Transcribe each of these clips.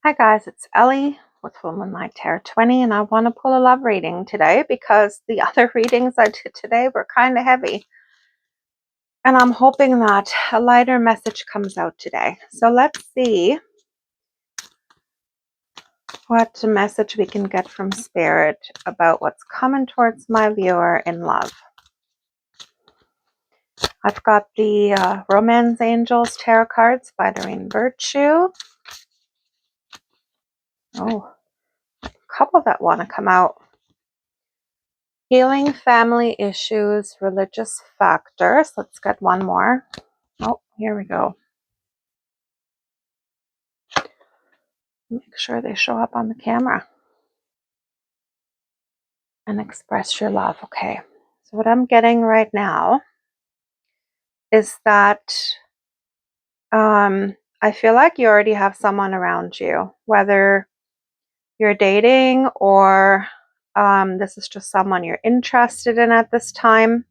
Hi guys, it's Ellie with Full Moon Light Tarot 20, and I want to pull a love reading today because the other readings I did today were kind of heavy. And I'm hoping that a lighter message comes out today. So let's see what message we can get from Spirit about what's coming towards my viewer in love. I've got the Romance Angels Tarot cards by Doreen Virtue. Oh, a couple that want to come out. Healing family issues, religious factors. Let's get one more. Oh, here we go. Make sure they show up on the camera. And express your love. Okay. So what I'm getting right now is that I feel like you already have someone around you, whether you're dating or this is just someone you're interested in at this time.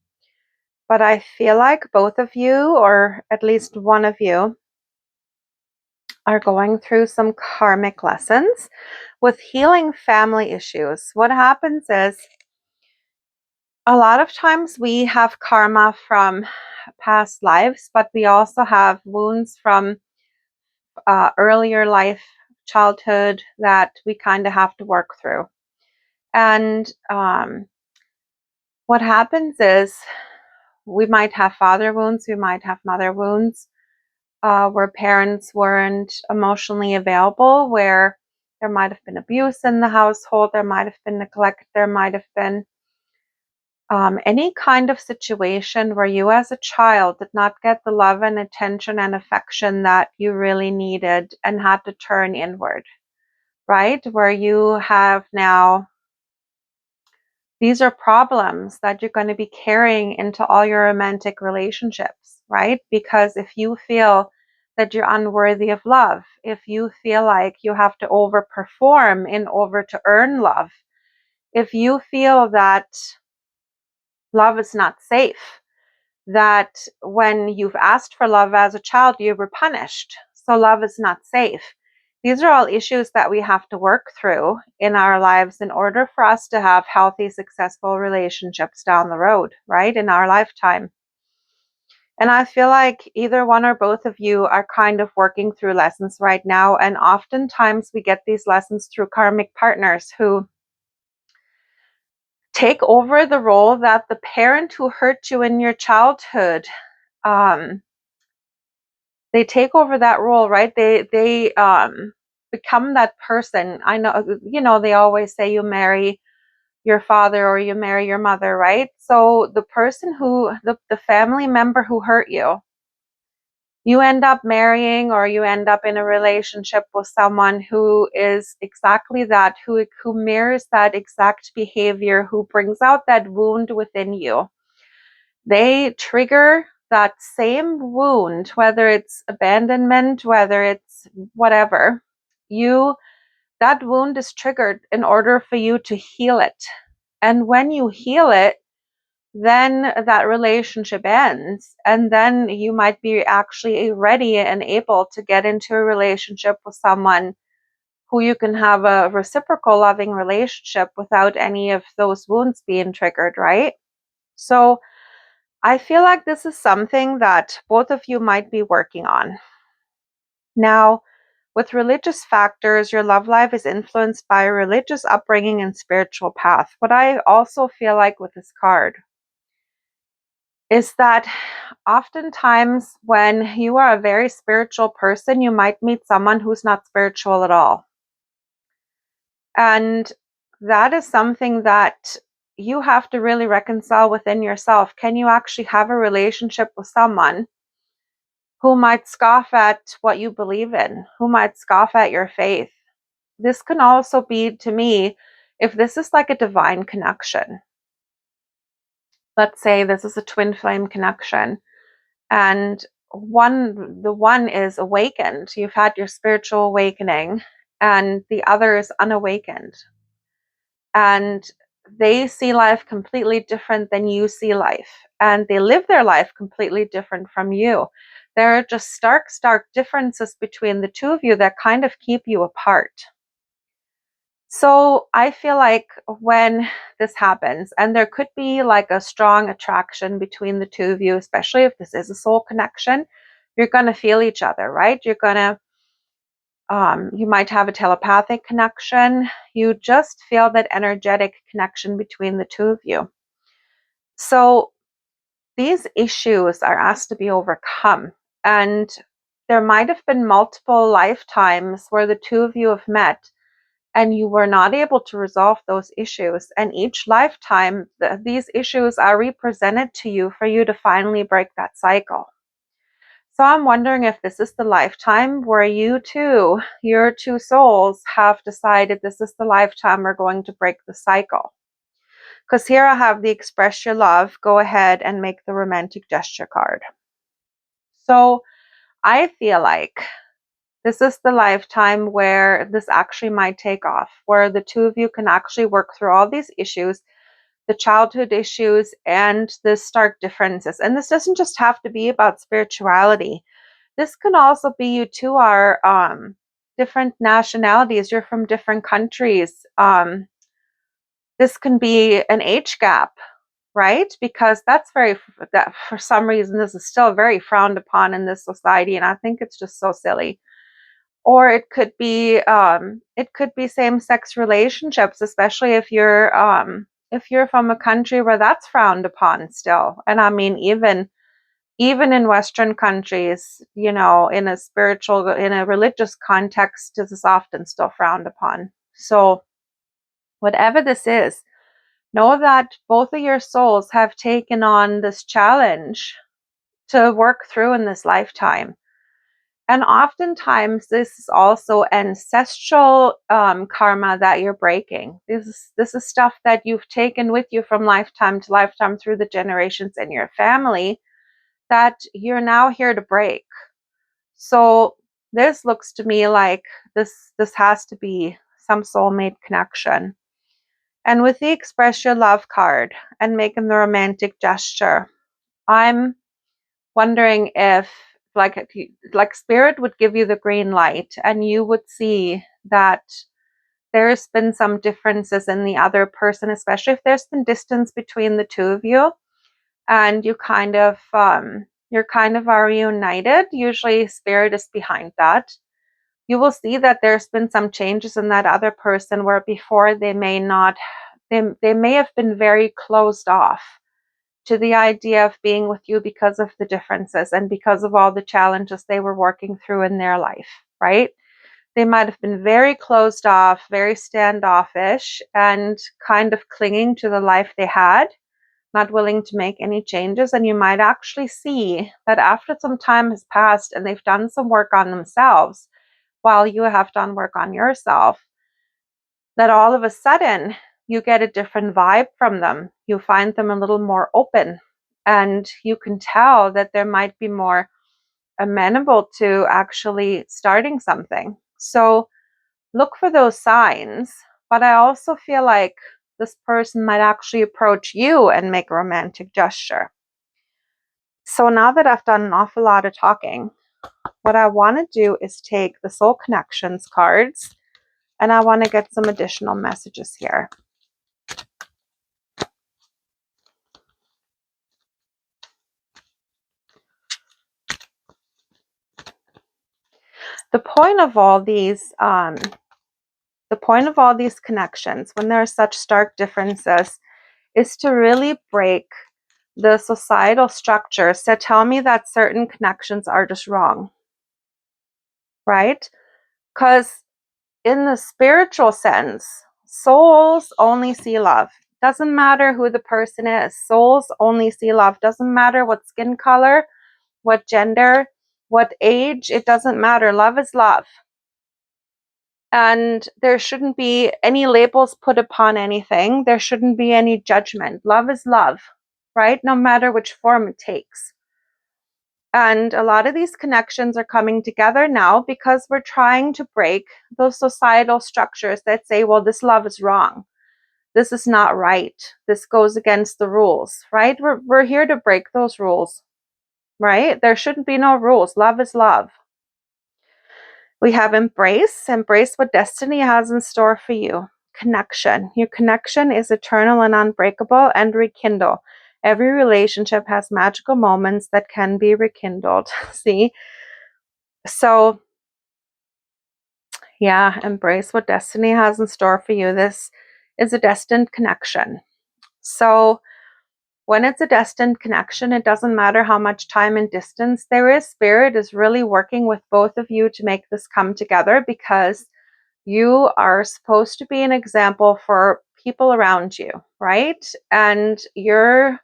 But I feel like both of you, or at least one of you, are going through some karmic lessons with healing family issues. What happens is a lot of times we have karma from past lives, but we also have wounds from earlier life, childhood, that we kind of have to work through. And what happens is we might have father wounds, we might have mother wounds, where parents weren't emotionally available, where there might have been abuse in the household, there might have been neglect, there might have been any kind of situation where you as a child did not get the love and attention and affection that you really needed and had to turn inward, right? Where you have now, these are problems that you're going to be carrying into all your romantic relationships, right? Because if you feel that you're unworthy of love, if you feel like you have to overperform in order to earn love, if you feel that love is not safe, that when you've asked for love as a child, you were punished, so love is not safe. These are all issues that we have to work through in our lives in order for us to have healthy, successful relationships down the road, right? In our lifetime. And I feel like either one or both of you are kind of working through lessons right now. And oftentimes we get these lessons through karmic partners who take over the role that the parent who hurt you in your childhood, they take over that role, right? They become that person. I know, they always say you marry your father or you marry your mother, right? So the person who, the family member who hurt you, you end up marrying or you end up in a relationship with someone who is exactly that, who mirrors that exact behavior, who brings out that wound within you. They trigger that same wound, whether it's abandonment, whether it's whatever. That wound is triggered in order for you to heal it. And when you heal it, then that relationship ends. And then you might be actually ready and able to get into a relationship with someone who you can have a reciprocal loving relationship without any of those wounds being triggered, right? So I feel like this is something that both of you might be working on. Now, with religious factors, your love life is influenced by a religious upbringing and spiritual path. What I also feel like with this card is that oftentimes when you are a very spiritual person, you might meet someone who's not spiritual at all. And that is something that you have to really reconcile within yourself. Can you actually have a relationship with someone who might scoff at what you believe in, who might scoff at your faith? This can also be, to me, if this is like a divine connection. Let's say this is a twin flame connection, and the one is awakened. You've had your spiritual awakening, and the other is unawakened. And they see life completely different than you see life. And they live their life completely different from you. there are just stark differences between the two of you that kind of keep you apart. So I feel like when this happens, and there could be like a strong attraction between the two of you, especially if this is a soul connection, you're going to feel each other, right? You're going to, you might have a telepathic connection. You just feel that energetic connection between the two of you. So these issues are asked to be overcome. And there might have been multiple lifetimes where the two of you have met and you were not able to resolve those issues. And each lifetime, these issues are represented to you for you to finally break that cycle. So I'm wondering if this is the lifetime where you two, your two souls, have decided this is the lifetime we're going to break the cycle. Because here I have the express your love, go ahead and make the romantic gesture card. So I feel like this is the lifetime where this actually might take off, where the two of you can actually work through all these issues, the childhood issues and the stark differences. And this doesn't just have to be about spirituality. This can also be you two are different nationalities. You're from different countries. This can be an age gap, right? Because that for some reason, this is still very frowned upon in this society. And I think it's just so silly. Or it could be same-sex relationships, especially if you're from a country where that's frowned upon still. And I mean, even in Western countries, in a religious context, this is often still frowned upon. So whatever this is, know that both of your souls have taken on this challenge to work through in this lifetime. And oftentimes, this is also ancestral karma that you're breaking. This is stuff that you've taken with you from lifetime to lifetime through the generations in your family that you're now here to break. So this looks to me like this has to be some soulmate connection. And with the express your love card and making the romantic gesture, I'm wondering if like spirit would give you the green light and you would see that there's been some differences in the other person, especially if there's been distance between the two of you and you're kind of are reunited. Usually spirit is behind that. You will see that there's been some changes in that other person where before they may have been very closed off to the idea of being with you because of the differences and because of all the challenges they were working through in their life, right? They might have been very closed off, very standoffish, and kind of clinging to the life they had, not willing to make any changes. And you might actually see that after some time has passed and they've done some work on themselves while you have done work on yourself, that all of a sudden you get a different vibe from them. You find them a little more open, and you can tell that there might be more amenable to actually starting something. So look for those signs, but I also feel like this person might actually approach you and make a romantic gesture. So now that I've done an awful lot of talking, what I want to do is take the Soul Connections cards and I want to get some additional messages here. The point of all these connections, when there are such stark differences, is to really break the societal structures that tell me that certain connections are just wrong, right? Because in the spiritual sense, souls only see love. Doesn't matter who the person is. Souls only see love. Doesn't matter what skin color, what gender, what age. It doesn't matter. Love is love. And there shouldn't be any labels put upon anything. There shouldn't be any judgment. Love is love, right? No matter which form it takes. And a lot of these connections are coming together now because we're trying to break those societal structures that say, well, this love is wrong. This is not right. This goes against the rules, right? We're here to break those rules. right? There shouldn't be no rules. Love is love. We have embrace. Embrace what destiny has in store for you. Connection. Your connection is eternal and unbreakable, and rekindle. Every relationship has magical moments that can be rekindled. See? So, yeah, embrace what destiny has in store for you. This is a destined connection. So, when it's a destined connection, it doesn't matter how much time and distance there is. Spirit is really working with both of you to make this come together, because you are supposed to be an example for people around you, right? And your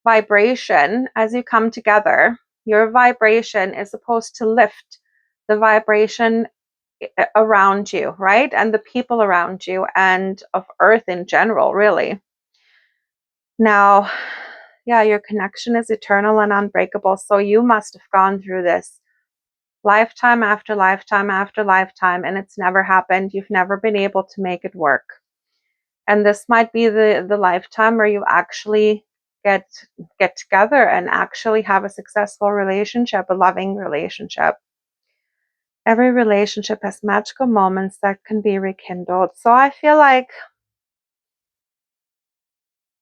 vibration, as you come together, your vibration is supposed to lift the vibration around you, right? And the people around you, and of Earth in general, really. Now, yeah, your connection is eternal and unbreakable. So you must have gone through this lifetime after lifetime after lifetime, and it's never happened. You've never been able to make it work. And this might be the lifetime where you actually get together and actually have a successful relationship, a loving relationship. Every relationship has magical moments that can be rekindled. So I feel like,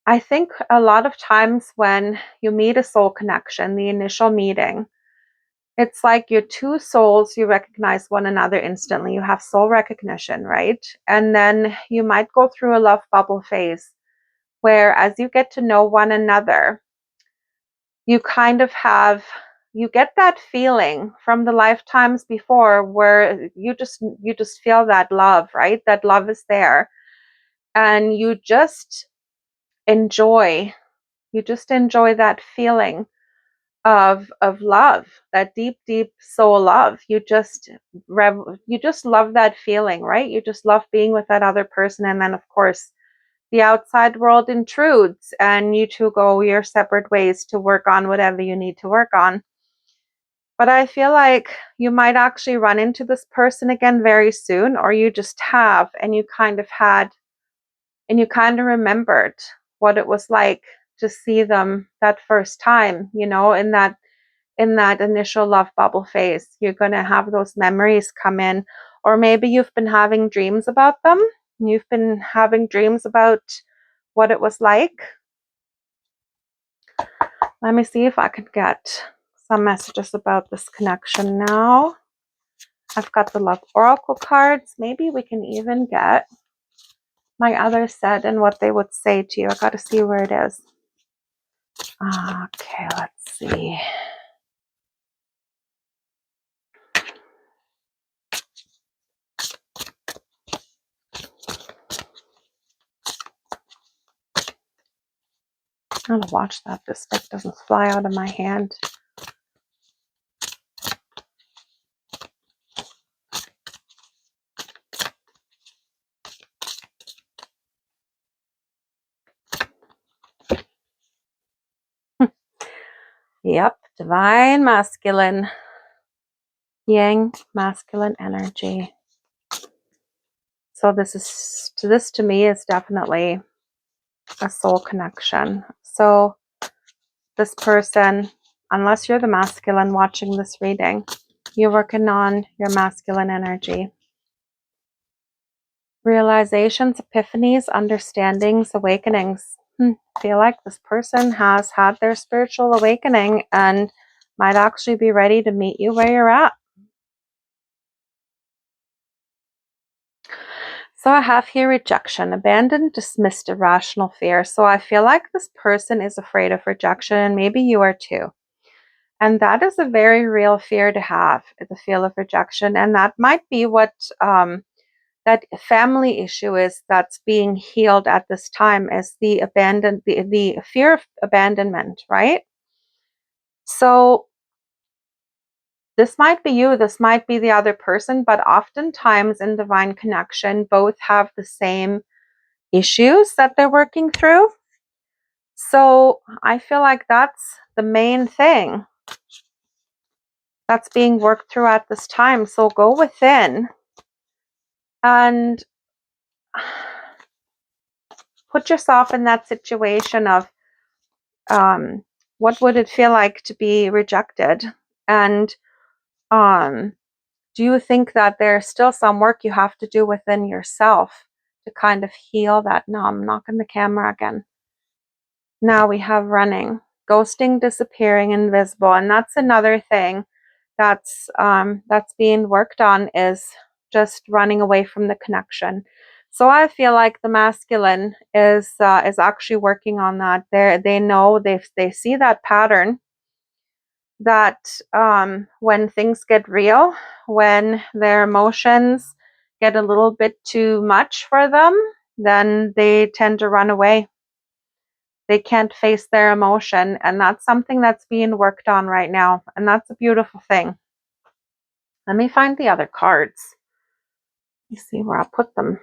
I think a lot of times when you meet a soul connection, the initial meeting, it's like your two souls, you recognize one another instantly. You have soul recognition, right? And then you might go through a love bubble phase where, as you get to know one another, you kind of have, you get that feeling from the lifetimes before where you just feel that love, right? That love is there. And enjoy, you just enjoy that feeling of love, that deep soul love. You just love that feeling, right? You just love being with that other person. And then, of course, the outside world intrudes and you two go your separate ways to work on whatever you need to work on. But I feel like you might actually run into this person again very soon, or you just have, and you kind of had, and you kind of remembered what it was like to see them that first time, in that initial love bubble phase. You're going to have those memories come in, or maybe you've been having dreams about them. You've been having dreams about what it was like. Let me see if I can get some messages about this connection now. I've got the Love Oracle cards. Maybe we can even get my other set and what they would say to you. I got to see where it is. Okay, let's see. I'm gonna watch that this stick doesn't fly out of my hand. Yep, divine masculine, yang masculine energy. So this to me is definitely a soul connection. So this person, unless you're the masculine watching this reading, you're working on your masculine energy. Realizations, epiphanies, understandings, awakenings. I feel like this person has had their spiritual awakening and might actually be ready to meet you where you're at. So I have here rejection, abandoned, dismissed, irrational fear. So I feel like this person is afraid of rejection, and maybe you are too. And that is a very real fear to have, the fear of rejection. And that might be what that family issue is that's being healed at this time, is the fear of abandonment, right? So this might be you, this might be the other person, but oftentimes in divine connection, both have the same issues that they're working through. So I feel like that's the main thing that's being worked through at this time. So go within and put yourself in that situation of What would it feel like to be rejected? And do you think that there's still some work you have to do within yourself to kind of heal that? No, I'm knocking the camera again. Now we have running, ghosting, disappearing, invisible. And that's another thing that's being worked on, is just running away from the connection. So I feel like the masculine is actually working on that. They know, they see that pattern, that when things get real, when their emotions get a little bit too much for them, then they tend to run away. They can't face their emotion, and that's something that's being worked on right now, and that's a beautiful thing. Let me find the other cards. Let me see where I'll put them.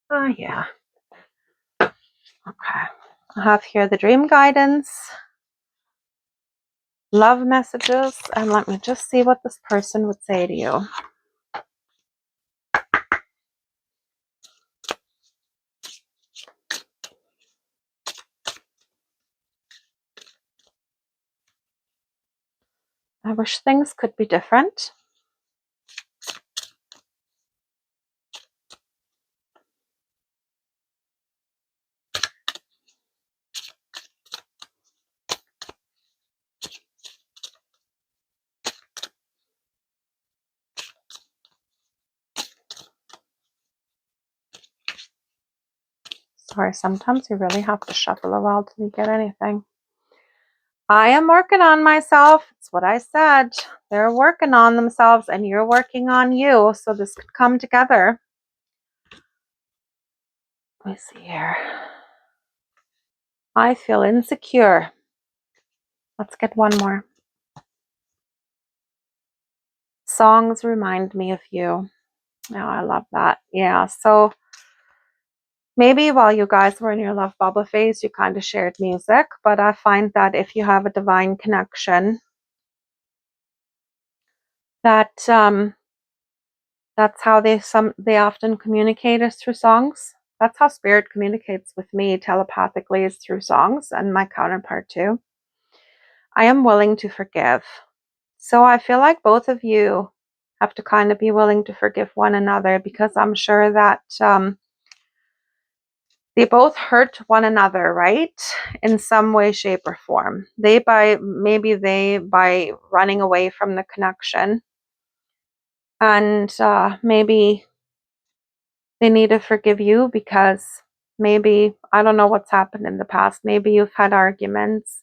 Oh, yeah. Okay. I have here the dream guidance, love messages, and let me just see what this person would say to you. I wish things could be different. Sorry, sometimes you really have to shuffle a while till you get anything. I am working on myself. It's what I said. They're working on themselves and you're working on you. So this could come together. Let me see here. I feel insecure. Let's get one more. Songs remind me of you. Oh, I love that. Yeah. So maybe while you guys were in your love bubble phase, you kind of shared music. But I find that if you have a divine connection, that that's how they often communicate is through songs. That's how spirit communicates with me telepathically, is through songs, and my counterpart too. I am willing to forgive. So I feel like both of you have to kind of be willing to forgive one another, because I'm sure that they both hurt one another, right? In some way, shape, or form. By running away from the connection. And maybe they need to forgive you because maybe, I don't know what's happened in the past. Maybe you've had arguments.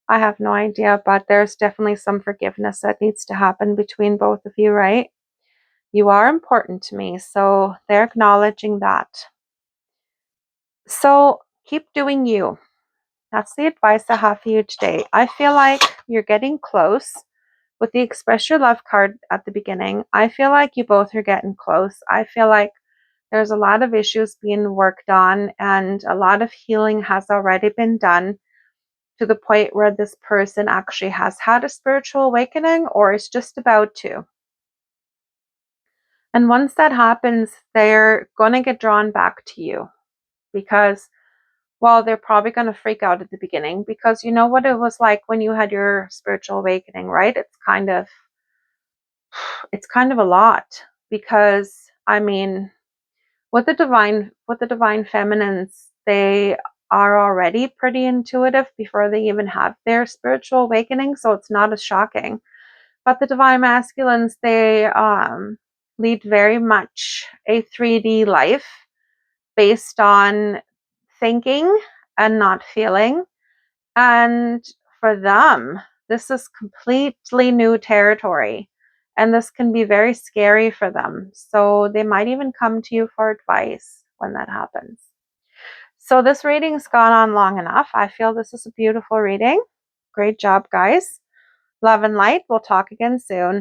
I have no idea, but there's definitely some forgiveness that needs to happen between both of you, right? You are important to me, so they're acknowledging that. So keep doing you. That's the advice I have for you today. I feel like you're getting close. With the express your love card at the beginning, I feel like you both are getting close. I feel like there's a lot of issues being worked on, and a lot of healing has already been done, to the point where this person actually has had a spiritual awakening or is just about to. And once that happens, they're going to get drawn back to you, because, well, they're probably going to freak out at the beginning, because you know what it was like when you had your spiritual awakening, right? It's kind of a lot, because I mean, with the divine feminines, they are already pretty intuitive before they even have their spiritual awakening, so it's not as shocking. But the divine masculines, they lead very much a 3D life based on thinking and not feeling. And for them, this is completely new territory. And this can be very scary for them. So they might even come to you for advice when that happens. So this reading's gone on long enough. I feel this is a beautiful reading. Great job, guys. Love and light. We'll talk again soon.